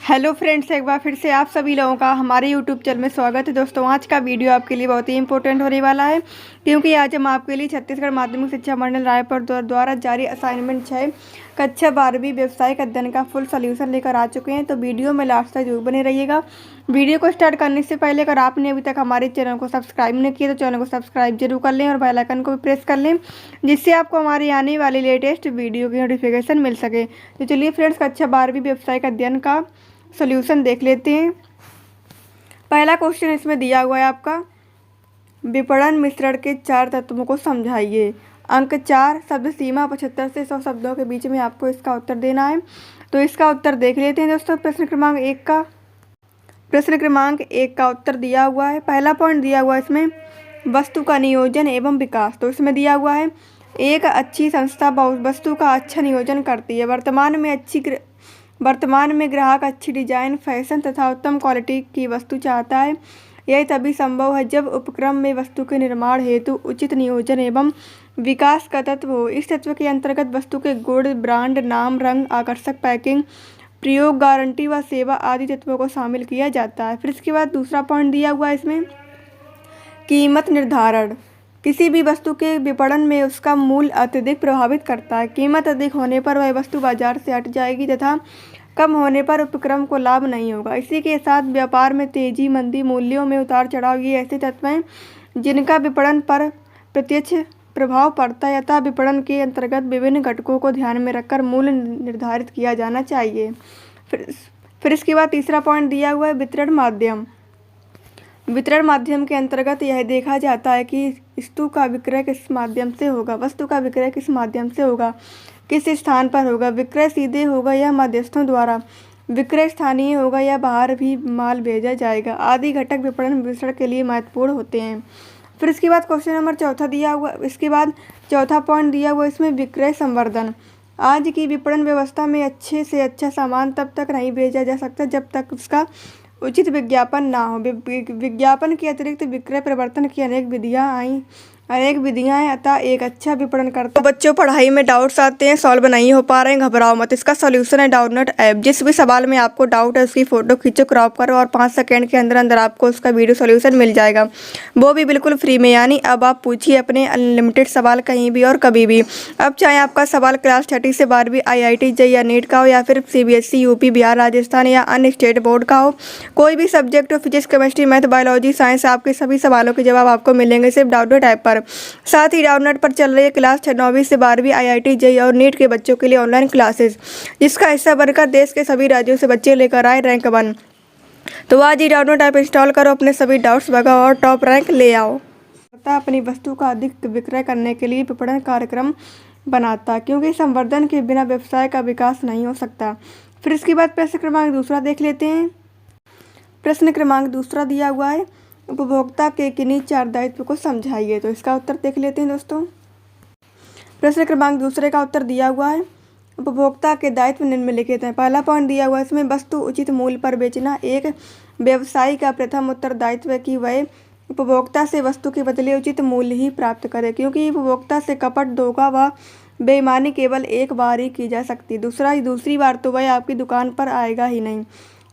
Hello friends, एक बार फिर से आप सभी लोगों का हमारे यूट्यूब चैनल में स्वागत है। दोस्तों, आज का वीडियो आपके लिए बहुत ही इंपॉर्टेंट होने वाला है, क्योंकि आज हम आपके लिए छत्तीसगढ़ माध्यमिक शिक्षा मंडल रायपुर द्वारा जारी असाइनमेंट 6 कक्षा 12वीं व्यवसायिक अध्ययन का फुल सोल्यूशन लेकर आ चुके हैं। तो वीडियो में लास्ट तक जरूर बने रहिएगा। वीडियो को स्टार्ट करने से पहले अगर आपने अभी तक हमारे चैनल को सब्सक्राइब नहीं किया तो चैनल को सब्सक्राइब जरूर कर लें और बेल आइकन को भी प्रेस कर लें, जिससे आपको हमारी आने वाली लेटेस्ट वीडियो की नोटिफिकेशन मिल सके। तो चलिए फ्रेंड्स, कक्षा 12वीं व्यवसायिक अध्ययन का सॉल्यूशन देख लेते हैं। पहला क्वेश्चन इसमें दिया हुआ है आपका, विपणन मिश्रण के 4 तत्वों को समझाइए। अंक 4, शब्द सीमा 75 से 100 शब्दों के बीच में आपको इसका उत्तर देना है। तो इसका उत्तर देख लेते हैं दोस्तों। प्रश्न क्रमांक एक का उत्तर दिया हुआ है। पहला पॉइंट दिया हुआ है इसमें, वस्तु का नियोजन एवं विकास। तो इसमें दिया हुआ है, एक अच्छी संस्था वस्तु का अच्छा नियोजन करती है। वर्तमान में ग्राहक अच्छी डिजाइन, फैशन तथा उत्तम क्वालिटी की वस्तु चाहता है। यह तभी संभव है जब उपक्रम में वस्तु के निर्माण हेतु उचित नियोजन एवं विकास का तत्व हो। इस तत्व के अंतर्गत वस्तु के गुण, ब्रांड नाम, रंग, आकर्षक पैकिंग, प्रयोग, गारंटी व सेवा आदि तत्वों को शामिल किया जाता है। फिर इसके बाद दूसरा पॉइंट दिया हुआ है इसमें, कीमत निर्धारण। किसी भी वस्तु के विपणन में उसका मूल्य अत्यधिक प्रभावित करता है। कीमत अधिक होने पर वह वस्तु बाजार से हट जाएगी तथा कम होने पर उपक्रम को लाभ नहीं होगा। इसी के साथ व्यापार में तेजी, मंदी, मूल्यों में उतार चढ़ाव ये ऐसे तत्व हैं जिनका विपणन पर प्रत्यक्ष प्रभाव पड़ता है, अतः विपणन के अंतर्गत विभिन्न घटकों को ध्यान में रखकर मूल्य निर्धारित किया जाना चाहिए। फिर इसके बाद तीसरा पॉइंट दिया हुआ है, वितरण माध्यम। वितरण माध्यम के अंतर्गत यह देखा जाता है कि वस्तु का विक्रय किस माध्यम से होगा, किस स्थान पर होगा, विक्रय सीधे होगा या मध्यस्थों द्वारा, विक्रय स्थानीय होगा या बाहर भी माल भेजा जाएगा, आदि घटक विपणन विश्लेषण के लिए महत्वपूर्ण होते हैं। फिर इसके बाद क्वेश्चन नंबर चौथा दिया हुआ, इसके बाद चौथा पॉइंट दिया हुआ इसमें, विक्रय संवर्धन। आज की विपणन व्यवस्था में अच्छे से अच्छा सामान तब तक नहीं भेजा जा सकता जब तक उसका उचित विज्ञापन ना हो। विज्ञापन के अतिरिक्त विक्रय प्रवर्तन की अनेक विधियां हैं, अतः एक अच्छा विपणन करता। तो बच्चों, पढ़ाई में डाउट्स आते हैं, सॉल्व नहीं हो पा रहे हैं, घबराओ मत। इसका सॉल्यूशन है डाउटनोट ऐप। जिस भी सवाल में आपको डाउट है उसकी फोटो खींचो, क्रॉप करो और 5 सेकंड के अंदर अंदर आपको उसका वीडियो सॉल्यूशन मिल जाएगा, वो भी बिल्कुल फ्री में। यानी अब आप पूछिए अपने अनलिमिटेड सवाल कहीं भी और कभी भी। अब चाहे आपका सवाल क्लास 30 से 12वीं IIT JEE या नीट का हो, या फिर CBSE, UP, बिहार, राजस्थान या अन्य स्टेट बोर्ड का हो, कोई भी सब्जेक्ट हो, physics, chemistry, math, biology, science, आपके सभी सवालों के जवाब आपको मिलेंगे सिर्फ डाउटनोट ऐप पर। साथ ही डाउनलोड पर चल रही है क्लास 9वीं से 12वीं IIT JEE और नीट के बच्चों के लिए ऑनलाइन क्लासेस, जिसका हिस्सा बनकर देश के सभी राज्यों से बच्चे लेकर आए रैंक 1। तो आज ही डाउनलोड ऐप इंस्टॉल करो, अपने सभी डाउट्स भगाओ और टॉप रैंक ले आओ। अपनी वस्तु का अधिक विक्रय करने के लिए विपणन कार्यक्रम बनाता, क्योंकि संवर्धन के बिना व्यवसाय का विकास नहीं हो सकता। फिर इसके बाद प्रश्न क्रमांक दूसरा देख लेते हैं। प्रश्न क्रमांक दूसरा दिया हुआ है, उपभोक्ता के किन्हीं 4 दायित्व को समझाइए। तो इसका उत्तर देख लेते हैं दोस्तों। प्रश्न क्रमांक दूसरे का उत्तर दिया हुआ है, उपभोक्ता के दायित्व निम्नलिखित हैं। पहला पॉइंट दिया हुआ है इसमें, वस्तु उचित मूल्य पर बेचना। एक व्यवसायी का प्रथम उत्तरदायित्व है कि वह उपभोक्ता से वस्तु के बदले उचित मूल्य ही प्राप्त करे, क्योंकि उपभोक्ता से कपट, धोखा व बेईमानी केवल एक बार ही की जा सकती। दूसरी बार तो वह आपकी दुकान पर आएगा ही नहीं।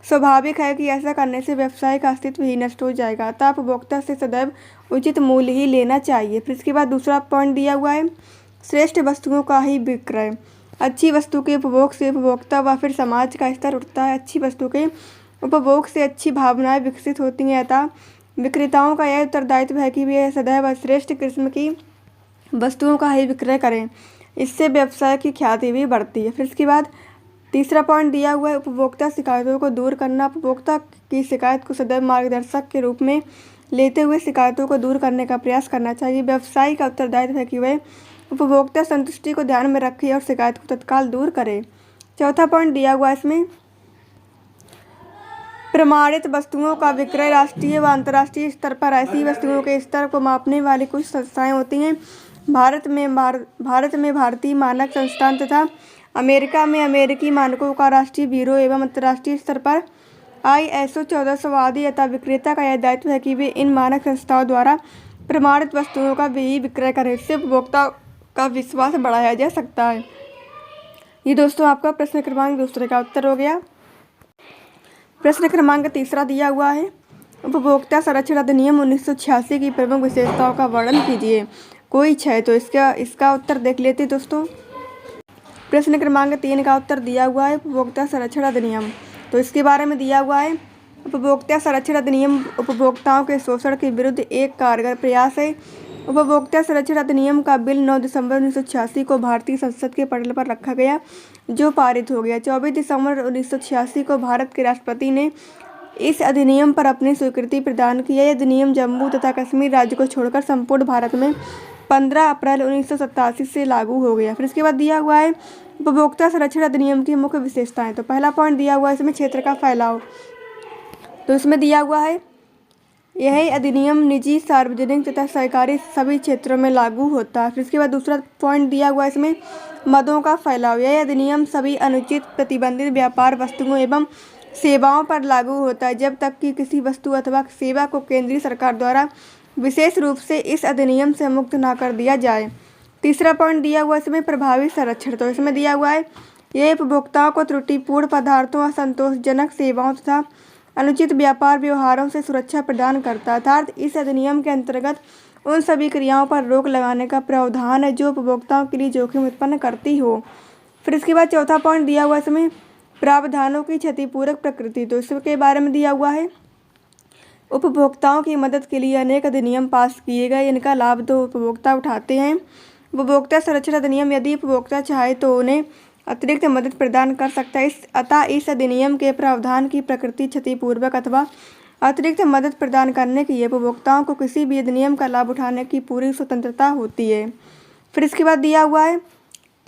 स्वाभाविक है कि ऐसा करने से व्यवसाय का अस्तित्व ही नष्ट हो जाएगा, अतः उपभोक्ता से सदैव उचित मूल्य ही लेना चाहिए। फिर इसके बाद दूसरा पॉइंट दिया हुआ है, श्रेष्ठ वस्तुओं का ही विक्रय। अच्छी वस्तु के उपभोग से उपभोक्ता व फिर समाज का स्तर उठता है। अच्छी वस्तु के उपभोग से अच्छी भावनाएं विकसित होती हैं, अतः विक्रेताओं का यह उत्तरदायित्व है कि वे सदैव श्रेष्ठ किस्म की वस्तुओं का ही विक्रय करें। इससे व्यवसाय की ख्याति भी बढ़ती है। फिर इसके बाद तीसरा पॉइंट दिया हुआ है, उपभोक्ता शिकायतों को दूर करना। उपभोक्ता की शिकायत को सदैव मार्गदर्शक के रूप में लेते हुए शिकायतों को दूर करने का प्रयास करना चाहिए। व्यवसायी का उत्तरदायित्व है कि वह उपभोक्ता संतुष्टि को ध्यान में रखे और शिकायत को तत्काल दूर करे। चौथा पॉइंट दिया हुआ है इसमें, प्रमाणित वस्तुओं का विक्रय। राष्ट्रीय व अंतर्राष्ट्रीय स्तर पर ऐसी वस्तुओं के स्तर को मापने वाली कुछ संस्थाएं होती हैं। भारत में भारतीय मानक संस्थान तथा अमेरिका में अमेरिकी मानकों का राष्ट्रीय ब्यूरो एवं अंतर्राष्ट्रीय स्तर पर ISO 1400 आदि। अतः विक्रेता का यह दायित्व है कि वे इन मानक संस्थाओं द्वारा प्रमाणित वस्तुओं का भी विक्रय करें। इससे उपभोक्ता का विश्वास बढ़ाया जा सकता है। ये दोस्तों आपका प्रश्न क्रमांक दूसरे का उत्तर हो गया। प्रश्न क्रमांक 3 दिया हुआ है, उपभोक्ता संरक्षण अधिनियम 1986 की प्रमुख विशेषताओं का वर्णन कीजिए। कोई 6, तो इसका उत्तर देख लेते हैं दोस्तों। प्रश्न क्रमांक 3 का उत्तर दिया हुआ है उपभोक्ता संरक्षण अधिनियम, तो इसके बारे में दिया हुआ है, उपभोक्ता संरक्षण अधिनियम उपभोक्ताओं के शोषण के विरुद्ध एक कारगर प्रयास है। उपभोक्ता संरक्षण अधिनियम का बिल 9 दिसंबर 1986 को भारतीय संसद के पटल पर रखा गया, जो पारित हो गया। 24 दिसंबर 1986 को भारत के राष्ट्रपति ने इस अधिनियम पर अपनी स्वीकृति प्रदान की। यह अधिनियम जम्मू तथा कश्मीर राज्य को छोड़कर संपूर्ण भारत में 15 अप्रैल 1987 से लागू हो गया। फिर इसके बाद दिया हुआ है उपभोक्ता संरक्षण अधिनियम की मुख्य विशेषताएं। तो पहला पॉइंट दिया हुआ है इसमें क्षेत्र का फैलाव, तो इसमें दिया हुआ है यह अधिनियम निजी, सार्वजनिक तथा सरकारी सभी क्षेत्रों में लागू होता है। फिर इसके बाद दूसरा पॉइंट दिया हुआ है इसमें मदों का फैलाव। यह अधिनियम सभी अनुचित प्रतिबंधित व्यापार वस्तुओं एवं सेवाओं पर लागू होता है जब तक कि किसी वस्तु अथवा सेवा को केंद्रीय सरकार द्वारा विशेष रूप से इस अधिनियम से मुक्त न कर दिया जाए। तीसरा पॉइंट दिया हुआ इसमें प्रभावी संरक्षण, तो इसमें दिया हुआ है यह उपभोक्ताओं को त्रुटिपूर्ण पदार्थों, असंतोषजनक सेवाओं तथा अनुचित व्यापार व्यवहारों से सुरक्षा प्रदान करता है। अर्थात इस अधिनियम के अंतर्गत उन सभी क्रियाओं पर रोक लगाने का प्रावधान है जो उपभोक्ताओं के लिए जोखिम उत्पन्न करती हो। फिर इसके बाद चौथा पॉइंट दिया हुआ इसमें प्रावधानों की क्षतिपूरक प्रकृति, तो इसके बारे में दिया हुआ है उपभोक्ताओं की मदद के लिए अनेक अधिनियम पास किए गए, इनका लाभ तो उपभोक्ता उठाते हैं। उपभोक्ता संरक्षण अधिनियम यदि उपभोक्ता चाहे तो उन्हें अतिरिक्त मदद प्रदान कर सकता है। अतः इस अधिनियम के प्रावधान की प्रकृति क्षतिपूर्वक अथवा अतिरिक्त मदद प्रदान करने की उपभोक्ताओं को किसी भी अधिनियम का लाभ उठाने की पूरी स्वतंत्रता होती है। फिर इसके बाद दिया हुआ है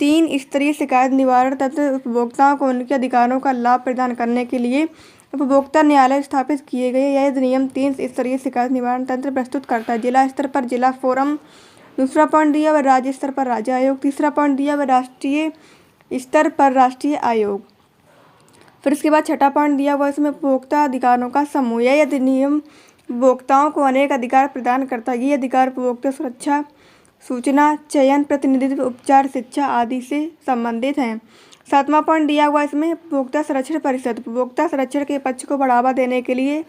3 स्तरीय शिकायत निवारण तंत्र। उपभोक्ताओं को उनके अधिकारों का लाभ प्रदान करने के लिए उपभोक्ता न्यायालय स्थापित किए गए। यह अधिनियम 3 स्तरीय शिकायत निवारण तंत्र प्रस्तुत करता है। जिला स्तर पर जिला फोरम, दूसरा पॉइंट दिया हुआ राज्य स्तर पर राज्य आयोग, तीसरा पॉइंट दिया हुआ राष्ट्रीय स्तर पर राष्ट्रीय आयोग। फिर इसके बाद छठा पॉइंट दिया हुआ इसमें उपभोक्ता अधिकारों का समूह। यह अधिनियम उपभोक्ताओं को अनेक अधिकार प्रदान करता है। ये अधिकार उपभोक्ता सुरक्षा, सूचना, चयन, प्रतिनिधित्व, उपचार, शिक्षा आदि से संबंधित हैं। सातवां पॉइंट दिया हुआ इसमें उपभोक्ता संरक्षण परिषद। उपभोक्ता संरक्षण के पक्ष को बढ़ावा देने के लिए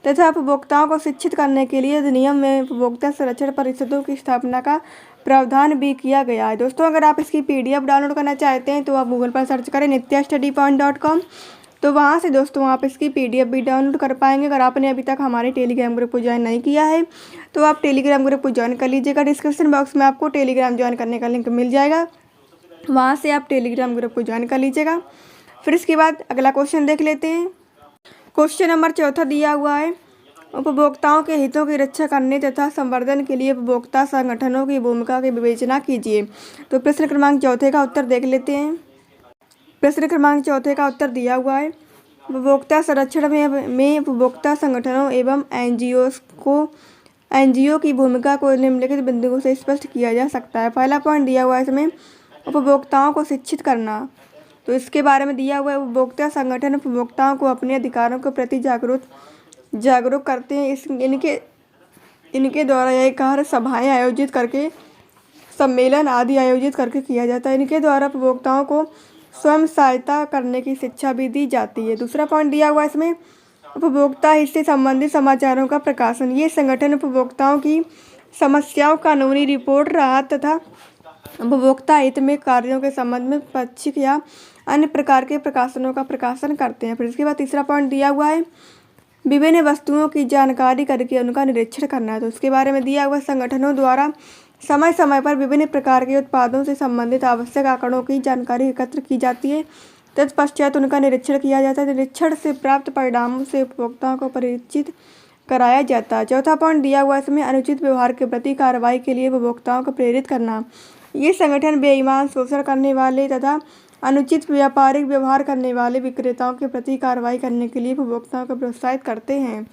तथा उपभोक्ताओं को शिक्षित करने के लिए अधिनियम में उपभोक्ता संरक्षण परिषदों की स्थापना का प्रावधान भी किया गया है। दोस्तों अगर आप इसकी PDF डाउनलोड करना चाहते हैं तो आप गूगल पर सर्च करें nityastudypoint.com, तो वहाँ से दोस्तों आप इसकी PDF भी डाउनलोड कर पाएंगे। अगर आपने अभी तक हमारे टेलीग्राम ग्रुप को ज्वाइन नहीं किया है तो आप टेलीग्राम ग्रुप को ज्वाइन कर लीजिएगा। डिस्क्रिप्शन बॉक्स में आपको टेलीग्राम ज्वाइन करने का लिंक मिल जाएगा, वहाँ से आप टेलीग्राम ग्रुप को ज्वाइन कर लीजिएगा। फिर इसके बाद अगला क्वेश्चन देख लेते हैं। क्वेश्चन नंबर 4 दिया हुआ है, उपभोक्ताओं के हितों की रक्षा करने तथा संवर्धन के लिए उपभोक्ता संगठनों की भूमिका की विवेचना कीजिए। तो प्रश्न क्रमांक 4 का उत्तर देख लेते हैं। प्रश्न क्रमांक 4 का उत्तर दिया हुआ है, उपभोक्ता संरक्षण में उपभोक्ता संगठनों एवं NGO की भूमिका को निम्नलिखित बिंदुओं से स्पष्ट किया जा सकता है। पहला पॉइंट दिया हुआ है इसमें उपभोक्ताओं को शिक्षित करना, तो इसके बारे में दिया हुआ है उपभोक्ता संगठन उपभोक्ताओं को अपने अधिकारों के प्रति जागरूक करते हैं। इनके द्वारा यह कार्य सभाएं आयोजित करके, सम्मेलन आदि आयोजित करके किया जाता है। इनके द्वारा उपभोक्ताओं को स्वयं सहायता करने की शिक्षा भी दी जाती है। दूसरा पॉइंट दिया हुआ है इसमें उपभोक्ता हित से संबंधित समाचारों का प्रकाशन। ये संगठन उपभोक्ताओं की समस्याओं, कानूनी रिपोर्ट, राहत तथा उपभोक्ता हित में कार्यों के संबंध में पाक्षिक या अन्य प्रकार के प्रकाशनों का प्रकाशन करते हैं। फिर इसके बाद तीसरा पॉइंट दिया हुआ है विभिन्न वस्तुओं की जानकारी करके उनका निरीक्षण करना है। तो उसके बारे में दिया हुआ संगठनों द्वारा समय समय पर विभिन्न प्रकार के उत्पादों से संबंधित आवश्यक आंकड़ों की जानकारी एकत्र की जाती है, तत्पश्चात उनका निरीक्षण किया जाता है। निरीक्षण से प्राप्त परिणामों से उपभोक्ताओं को परिचित कराया जाता है। चौथा पॉइंट दिया हुआ इसमें अनुचित व्यवहार के प्रति कार्रवाई के लिए उपभोक्ताओं को प्रेरित करना। ये संगठन बेईमान, शोषण करने वाले तथा अनुचित व्यापारिक व्यवहार करने वाले विक्रेताओं के प्रति कार्रवाई करने के लिए उपभोक्ताओं को प्रोत्साहित करते हैं।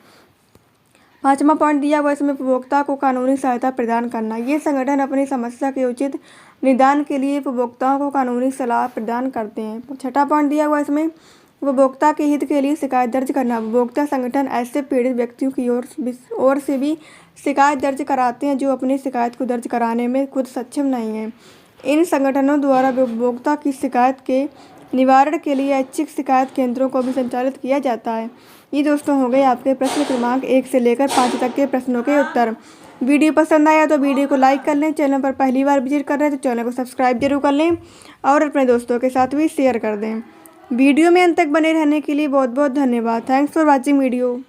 पांचवा पॉइंट दिया हुआ इसमें उपभोक्ता को कानूनी सहायता प्रदान करना। ये संगठन अपनी समस्या के उचित निदान के लिए उपभोक्ताओं को कानूनी सलाह प्रदान करते हैं। छठा पॉइंट दिया हुआ इसमें उपभोक्ता के हित के लिए शिकायत दर्ज करना। उपभोक्ता संगठन ऐसे पीड़ित व्यक्तियों की ओर से भी शिकायत दर्ज कराते हैं जो अपनी शिकायत को दर्ज कराने में खुद सक्षम नहीं है। इन संगठनों द्वारा उपभोक्ता की शिकायत के निवारण के लिए ऐच्छिक शिकायत केंद्रों को भी संचालित किया जाता है। ये दोस्तों हो गए आपके प्रश्न क्रमांक 1 से लेकर 5 तक के प्रश्नों के उत्तर। वीडियो पसंद आया तो वीडियो को लाइक कर लें। चैनल पर पहली बार विजिट कर रहे हैं तो चैनल को सब्सक्राइब जरूर कर लें और अपने दोस्तों के साथ भी शेयर कर दें। वीडियो में अंत तक बने रहने के लिए बहुत बहुत धन्यवाद। Thanks for watching video.